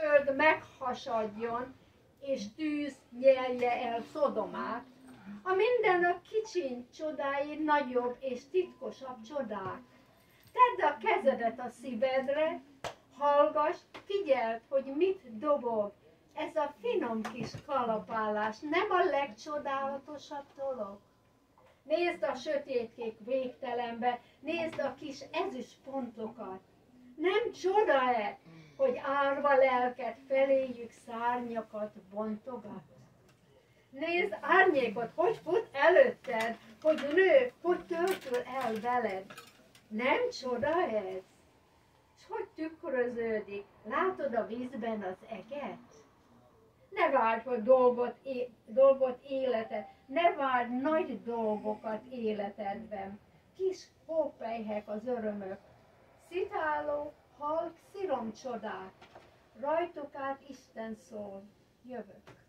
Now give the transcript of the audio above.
föld meghasadjon, és tűz nyelje el Szodomát, a mindenek kicsiny csodái nagyobb és titkosabb csodák. Tedd a kezedet a szívedre, hallgass, figyeld, hogy mit dobog. Ez a finom kis kalapálás nem a legcsodálatosabb dolog? Nézd a sötétkék végtelenbe, nézd a kis ezüst pontokat. Nem csoda-e, hogy árva lelket feléjük szárnyakat bontogat? Nézd árnyékot, hogy fut előtted, hogy nő, hogy töltül el veled. Nem csoda ez? És hogy tükröződik? Látod a vízben az eget? Ne várj a dolgot életed, ne várj nagy dolgokat életedben. Kis hópelyhek az örömök, szitáló, halk sziromcsodák, rajtuk át Isten szól, jövök.